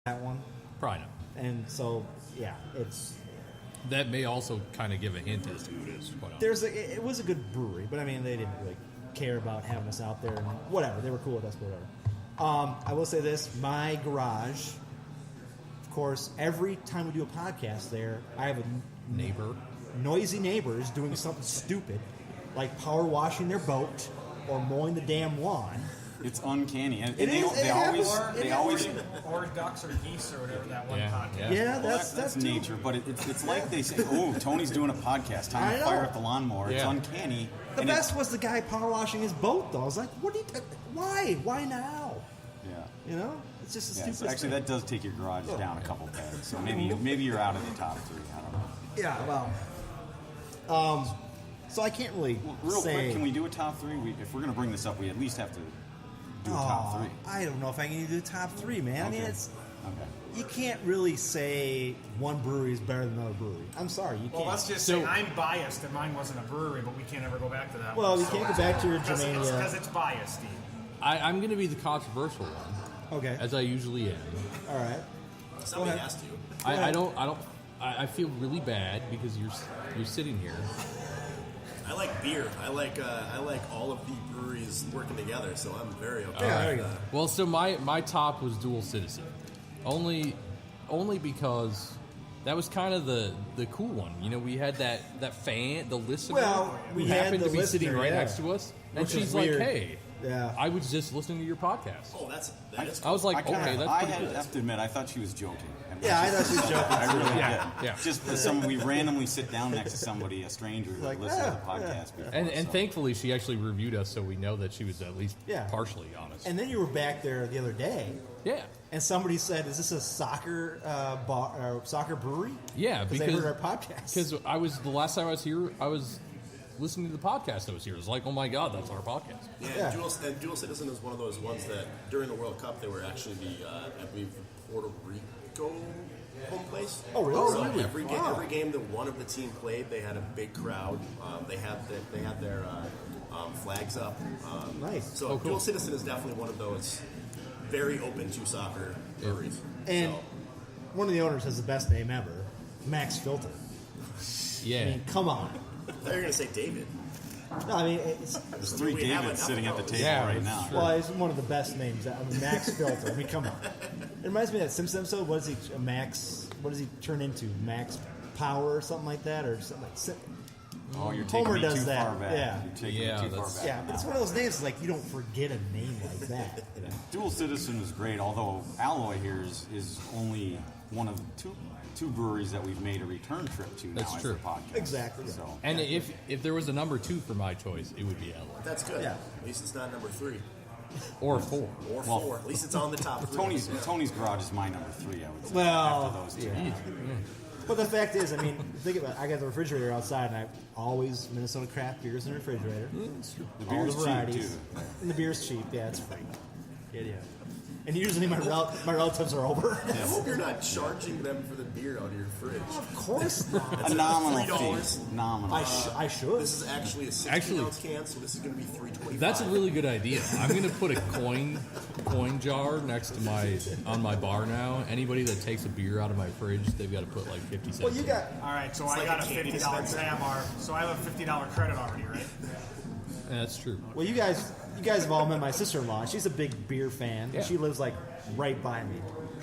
that one. Probably not. And so, yeah, it's... That may also kind of give a hint as to who it is. It was a good brewery, but I mean, they didn't really care about having us out there and whatever. They were cool with us, whatever. I will say this, my garage, of course, every time we do a podcast there, I have a noisy neighbors doing something stupid, like power washing their boat or mowing the damn lawn. It's uncanny. And They always or ducks or geese or whatever that one podcast. Yeah, well, that's nature. But it's like they say, oh, Tony's doing a podcast. Time to fire up the lawnmower. It's uncanny. The best was the guy power washing his boat, though. I was like, why? Why now? Yeah. You know? It's just a stupid so actually, that does take your garage down a couple pegs. So maybe you're out of the top 3. I don't know. Yeah, well. So I can't really real say... quick, can we do a top 3? If we're going to bring this up, we at least have to do a top 3. I don't know if I can do top 3, man. Okay. I mean, you can't really say one brewery is better than another brewery. I'm sorry, you can't. Well, let's just say I'm biased and mine wasn't a brewery, but we can't ever go back to that well, one. You can't go back to your Germania. Because it's biased, Steve. I'm going to be the controversial one. Okay. As I usually am. All right. Somebody has to. I feel really bad because you're sitting here. I like beer. I like all of the breweries working together, so I'm very okay. Yeah, there you go. Well, so my top was Dual Citizen, only because that was kind of the cool one. You know, we had that fan, the listener, we who had happened the to be sitting listener, right next to us, and which is she's like, weird. "Hey, yeah, I was just listening to your podcast." Oh, that is. I was like, "Okay, that's I pretty cool." have to admit, I thought she was joking. Yeah, I thought she was joking. I really Yeah. Just we randomly sit down next to somebody, a stranger, who listens to the podcast before. And thankfully, she actually reviewed us, so we know that she was at least partially honest. And then you were back there the other day. Yeah. And somebody said, "Is this a soccer soccer brewery?" Yeah, because they heard our podcast. Because the last time I was here, I was listening to the podcast that was here. It was like, oh my god, that's our podcast. Yeah, and Dual Citizen is one of those ones that during the World Cup they were actually I believe Puerto Rico home place. Oh really? So every game that one of the team played, they had a big crowd. They had their flags up. Nice. So cool. Dual Citizen is definitely one of those very open to soccer breweries. And one of the owners has the best name ever, Max Filter. Yeah. I mean, come on. I thought you were going to say David. No, I mean, There's 3 Davids sitting at the table right now. Well, it's one of the best names. I mean, Max Filter. I mean, come on. It reminds me of that Simpsons episode. What does he turn into? Max Power or something like that? Or something like Oh, you're taking Homer me does too that. far back. Yeah. You're taking me too far back. Yeah, but it's one of those names like you don't forget a name like that. You know? Dual Citizen is great, although Alloy here is only one of two breweries that we've made a return trip to now. That's as true. the podcast. Exactly. So, And if there was a number 2 for my choice, it would be Alloy. That's good. Yeah. At least it's not number 3 Or 4. or 4. At least it's on the top 3. Tony's garage is my number 3, I would say. Well, after those 2. yeah. But the fact is, I mean, think about it. I got the refrigerator outside, and I always Minnesota craft beers in the refrigerator. The All beer's the cheap varieties. too. And the beer's cheap. Yeah, it's free. Yeah. And usually my relatives are over. I hope you're not charging them for the beer out of your fridge. Of course not. A nominal $3. fee. Nominal. I should. This is actually a 16-ounce can, so this is going to be $3.25. That's a really good idea. I'm going to put a coin jar next to on my bar now. Anybody that takes a beer out of my fridge, they've got to put like 50 cents. Well, you got. All right, so It's I like got a a candy $50 dispenser. Samar, so I have a $50 credit already, right? Yeah, that's true. Well, you guys have all met my sister-in-law. She's a big beer fan. Yeah. She lives like right by me,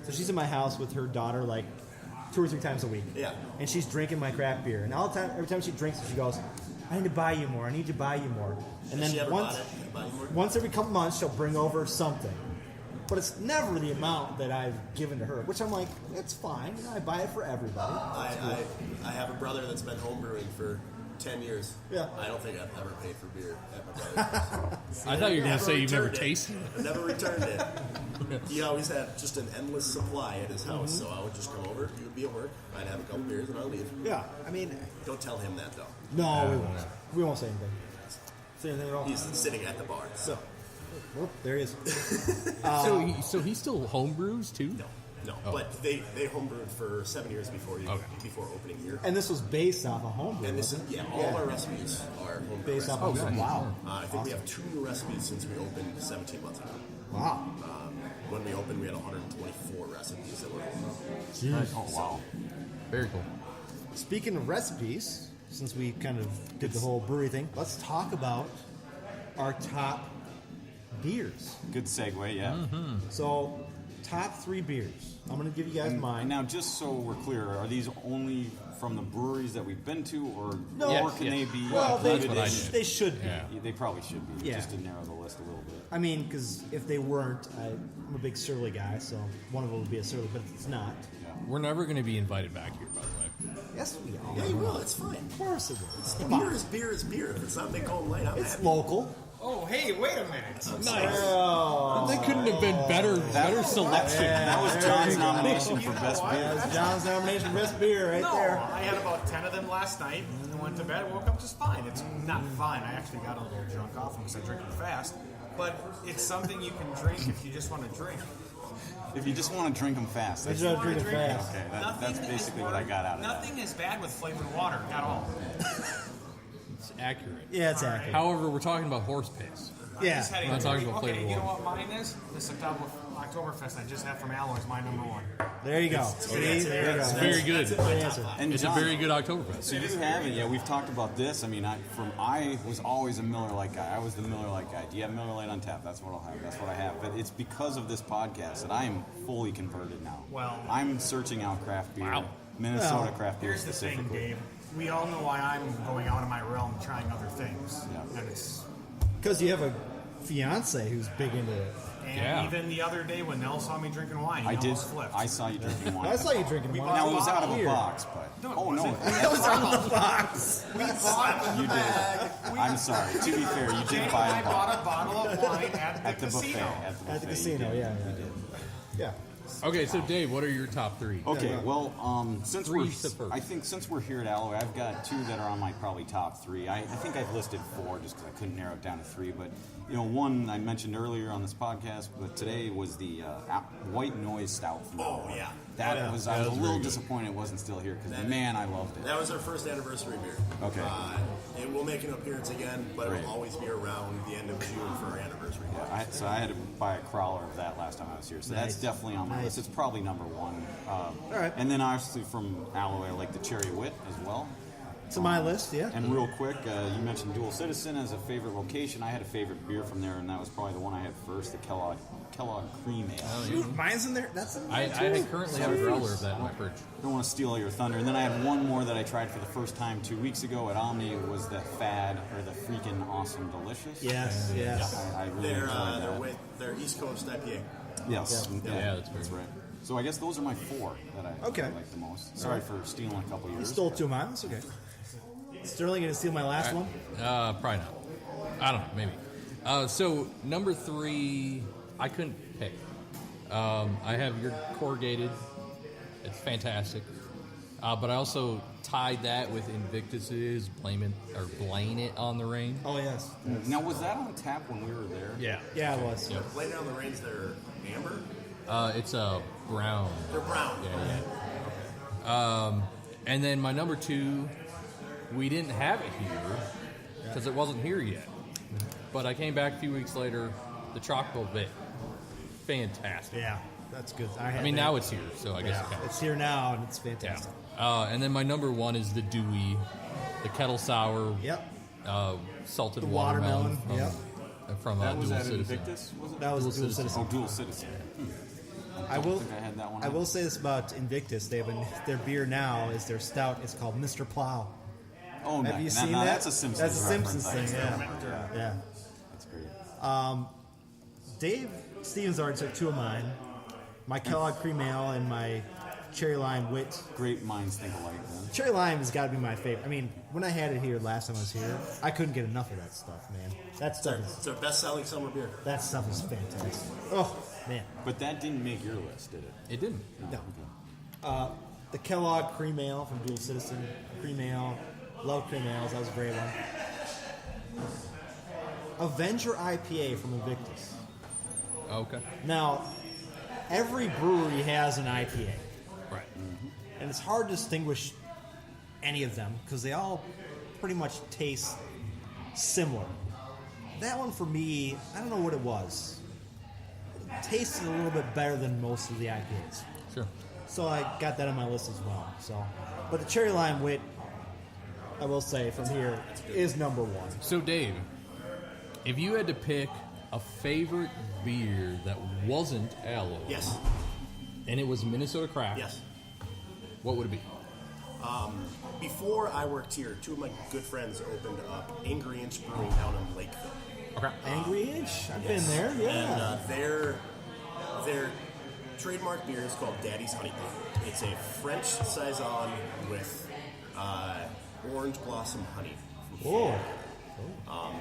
so she's in my house with her daughter like 2 or 3 times a week. Yeah. And she's drinking my craft beer, and every time she drinks it, she goes, "I need to buy you more. I need to buy you more." And Has she then ever bought it? Buy more? once every couple months, she'll bring over something. But it's never the amount that I've given to her, which I'm like, it's fine. You know, I buy it for everybody. I have a brother that's been homebrewing for 10 years. Yeah. I don't think I've ever paid for beer at my brother's house. I thought you were going to say you've never returned it. tasted it. I never returned it. He always had just an endless supply at his house, so I would just come over. He would be at work. I'd have a couple beers and I'd leave. Yeah, I mean, Don't tell him that, though. no, we won't. We won't say anything. Say anything at all. He's sitting at the bar. So, Oh, there he is. So he still homebrews too? no. Oh. But they homebrewed for 7 years before opening here. And this was based off a homebrew. And this is, wasn't it? all of our recipes are homebrew Based off recipes. of wow. I think we have 2 new recipes since we opened 17 months ago. Wow. when we opened, we had 124 recipes that were. Oh wow. Very cool. Speaking of recipes, since we kind of did the whole brewery thing, let's talk about our top beers. Good segue, yeah. So, top 3 beers. I'm going to give you guys mine. And now, just so we're clear, are these only from the breweries that we've been to, or No. or can Yes. they be? Well, they, That's what I did. they should be. Yeah. They probably should be, Yeah. just to narrow the list a little bit. I mean, because if they weren't, I'm a big Surly guy, so one of them would be a Surly, but it's not. We're never going to be invited back here, by the way. Yes, we are. Yeah, you will. It's fine. Of course it will. The beer is beer is beer. If it's not Big Home Light, I'm It's happy. local. Oh, hey, wait a minute. Oh, That couldn't have been better selection. That was John's nomination for best beer. that's John's nomination for best beer right No, there. I had about 10 of them last night and went to bed. Woke up just fine. It's not fine. I actually got a little drunk off them because I drink them fast. But it's something you can drink if you just want to drink. If you just want to drink them fast, I that's, just okay. want to drink it fast. That's basically what I got out of that. Nothing is bad with flavored water at all. It's accurate. Yeah, it's accurate. However, we're talking about horse piss. Yeah. Just had a- I'm not talking about okay, flavored you know water. what mine is? This Oktoberfest I just had from Alloy is my number one. There you go. See, there you It's go. very good. Good answer. And It's a John, very good Oktoberfest. So you have it, yeah. We've talked about this. I mean, I was always a Miller Lite guy. I was the Miller Lite guy. Do you have Miller Lite on tap? That's what I'll have. That's what I have. But it's because of this podcast that I am fully converted now. Well- I'm searching out craft beer, Wow. Minnesota Well, craft beer Here's the thing, specifically. Dave. We all know why I'm going out of my realm and trying other things. Yeah. And it's Because you have a fiance who's big into it. and Yeah. even the other day when Nell saw me drinking wine, he I did. almost flipped. I saw you drinking wine. I saw you drinking wine. Now it was out of a Beer. box, but No, it oh no, wasn't. It was out of the box. We bought you did. I'm sorry. To be fair, you did buy I a bought box a bottle of wine at the buffet. casino. At the buffet, At the you casino, did. yeah. Yeah. Okay, so Dave, what are your top 3? Okay, Yeah. well, since Three we're, to first. I think since we're here at Alloy, I've got 2 that are on my probably top 3. I think I've listed 4 just because I couldn't narrow it down to 3. But one I mentioned earlier on this podcast, but today was the White Noise Stout from Alloy. Oh, yeah. That was. I That was a was little very good. disappointed it wasn't still here because man, I loved it. That was our first anniversary beer. Okay. It will make an appearance again, but Great. it'll always be around the end of June for our anniversary. Yeah, so I had to buy a crawler of that last time I was here. So that's Nice. definitely on my Nice. list. It's probably number 1. All right. And then obviously from Alloy, I like the Cherry Wit as well. It's on my list, yeah. And real quick, you mentioned Dual Citizen as a favorite location. I had a favorite beer from there, and that was probably the one I had first, the Kellogg Cream Ale. Shoot, mine's in there. That's in I there too. currently have a growler of that in my fridge. Don't want to steal all your thunder. And then I had one more that I tried for the first time 2 weeks ago at Omni. It was the Fad, or the freaking awesome delicious. Yes, yes. I really They're, enjoyed that. they're East Coast IPA. Yes. Yeah, that's very right. So I guess those are my 4 that I Okay. like the most. Sorry for stealing a couple You yours. stole 2 of mine. That's okay. Sterling gonna steal my last one? Probably not. I don't know, maybe. So number 3, I couldn't pick. I have your corrugated. It's fantastic. But I also tied that with Invictus's Blame It on the Rain. Oh yes. Now, was that on tap when we were there? Yeah. Yeah, it was. Yep. Lay down the reins, they're amber. It's a brown. They're brown. Yeah. And then my number 2, we didn't have it here because it wasn't here yet. But I came back a few weeks later. The Chocolate Bit, fantastic. Yeah, that's good. I I mean, now it's here, so I guess yeah, it counts. it's here now, and it's Yeah. fantastic. And then my number 1 is the Dewey, the kettle sour, Yep. salted The watermelon. watermelon, From That was Dual at Citizen. Invictus, was it? That was Dual Dual Citizen. Citizen. Oh, Dual Citizen. I will. think I had that one I on. will say this about Invictus: their beer now is their stout. It's called Mr. Plow. Oh, Have no, you no, seen no, that? That's a Simpsons That's a reference, Simpsons I thing. guess. Yeah. That's great. Dave Stevens already took 2 of mine. My Kellogg Cream Ale and my Cherry Lime Wit. Great minds think alike, then. Cherry Lime has got to be my favorite. I mean, when I had it here last time I was here, I couldn't get enough of that stuff, man. It's our best-selling summer beer. That stuff is fantastic. Oh man, But that didn't make your list, did it? It didn't. no. The Kellogg Cream Ale from Dual Citizen. Cream Ale. Love cream ales. That was a great one. Avenger IPA from Invictus. Okay. Now, every brewery has an IPA, Right. and it's hard to distinguish any of them because they all pretty much taste similar. That one for me, I don't know what it was. tasted a little bit better than most of the IPAs. Sure. So I got that on my list as well. So, but the cherry lime wit, I will say from here, is number one. So, Dave, if you had to pick a favorite beer that wasn't Alloy, Yes. and it was Minnesota craft, Yes. what would it be? Before I worked here, two of my good friends opened up Angry Inch Brewing down in Lakeville. Okay. Angry Inch, I've Yes. been there. And Yeah. their trademark beer is called Daddy's Honey Pot. It's a French saison with orange blossom honey. Whoa.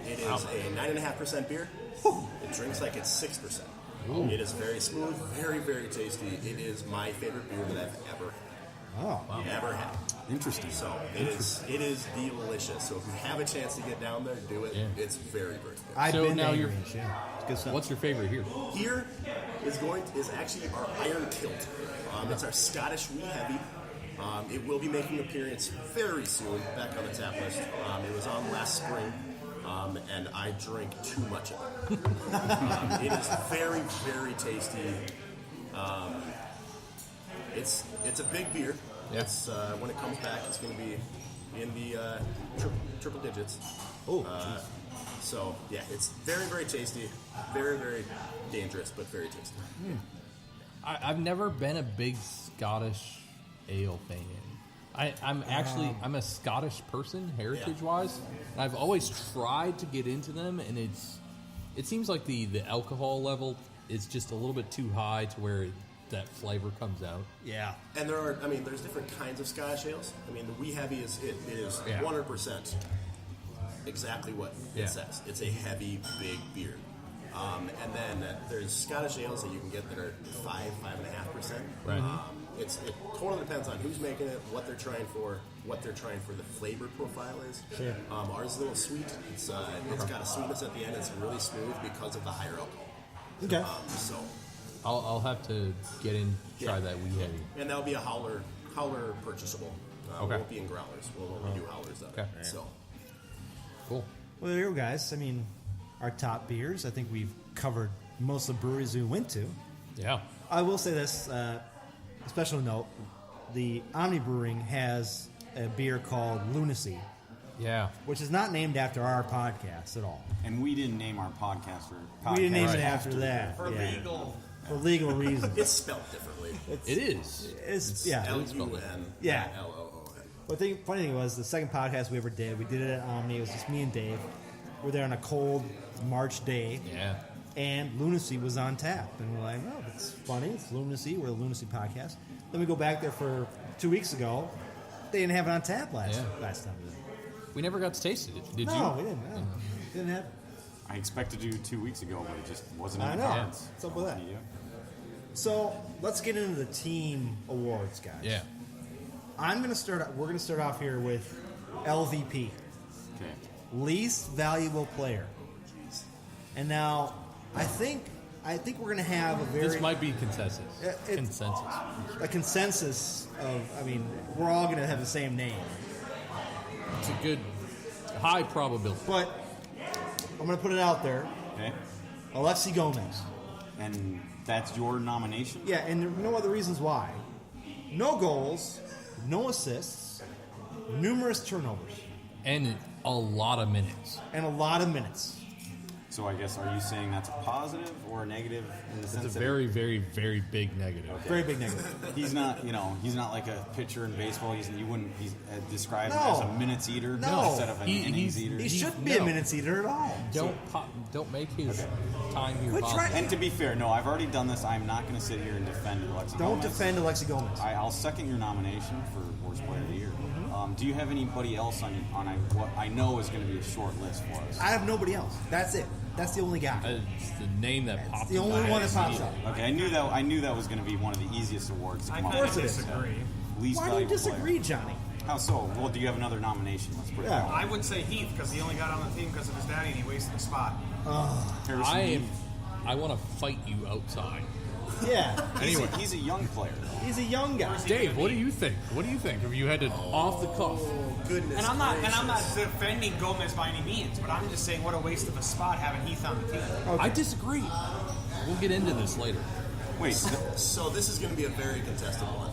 It is a 9.5% beer. It drinks like it's 6%. It is very smooth, very, very tasty. It is my favorite beer that I've ever had. Interesting. So it is delicious. So if you have a chance to get down there, do it. Yeah. It's very, very good. I've So been now to you're- Angry Inch, yeah. It's good stuff. What's your favorite here? Here is actually our Iron Kilt. It's our Scottish wee heavy. It will be making an appearance very soon back on the tap list. It was on last spring, and I drank too much of it. It is very, very tasty. It's a big beer. Yeah. It's when it comes back, it's going to be in the triple digits. Oh, So yeah, it's very, very tasty. Very, very dangerous, but very tasty. I've never been a big Scottish ale fan. I'm a Scottish person, heritage-wise. And I've always tried to get into them, and it seems like the alcohol level is just a little bit too high to where that flavor comes out. yeah. And there's different kinds of Scottish ales. I mean, the wee heavy is 100% exactly what Yeah. it says. It's a heavy, big beer. And then there's Scottish ales that you can get that are 5.5%. Right. It totally depends on who's making it, what they're trying for the flavor profile is. Sure. Ours is a little sweet. It's got a sweetness at the end. It's really smooth because of the higher alcohol. Okay. So, I'll have to get in, try Yeah. that wee heavy. and that'll be a howler purchasable. Okay. We won't be in growlers. We'll only do howlers though. Okay. So, Cool. Well, there you go, guys. I mean, our top beers. I think we've covered most of the breweries we went to. Yeah. I will say this, a special note, the Omni Brewing has a beer called Loonacy, Yeah. which is not named after our podcast at all. And we didn't name our podcast. We didn't name it Right. after that. For yeah. legal. For legal reasons. it's spelled differently. It is. It's, yeah. L-U-N. Yeah. L-O-O-N. But the funny thing was, the second podcast we ever did, we did it at Omni. It was just me and Dave. We're there on a cold March day. Yeah. And Loonacy was on tap. And we're like, oh, that's funny. It's Loonacy. We're the Loonacy podcast. Then we go back there for 2 weeks ago. They didn't have it on tap last time. We never got to taste it. Did you? No, we didn't. No. Didn't have it. I expected to do 2 weeks ago, but it just wasn't I in know. the cards. What's up with that? Yeah. So let's get into the team awards, guys. Yeah. We're going to start off here with LVP, Okay. least valuable player. And now, I think we're going to have a very This might be consensus. Consensus of. I mean, we're all going to have the same name, It's a good, high probability. but I'm going to put it out there. Okay. Alexi Gomez. And that's your nomination? Yeah, and there are no other reasons why. No goals, no assists, numerous turnovers, And a lot of minutes. and a lot of minutes. So I guess, are you saying that's a positive or a negative in the sense It's a that very, very, very big negative. Very big negative. he's not, he's not like a pitcher in baseball. He's described No. as a minutes eater No. instead of an innings eater. He shouldn't be a minutes eater at all. Don't make his time here Quit possible. trying- And to be fair, no, I've already done this. I'm not going to sit here and defend Alexi Don't Gomez. defend Alexi Gomez. I'll second your nomination for worst player of the year. Mm-hmm. Do you have anybody else on what I know is going to be a short list for us? I have nobody else. That's it. That's the only guy. It's the name that popped the in only my one head that pops up. immediately. Okay, I knew that was going to be one of the easiest awards to I come up kind with. of it is. disagree. Least Why do you valuable disagree, player. Johnny? How so? Well, do you have another nomination? Let's put it that way. I would say Heath because he only got on the team because of his daddy and he wasted a spot. Harrison I want to fight you outside. Yeah. Heath. He's a young player. He's a young guy. Dave, what do you think? What do you think? If you had to off the cuff, goodness. And I'm not gracious. defending Gomez by any means, but I'm just saying what a waste of a spot having Heath on the team. I disagree. We'll get into this later. Wait, So this is going to be a very contested one.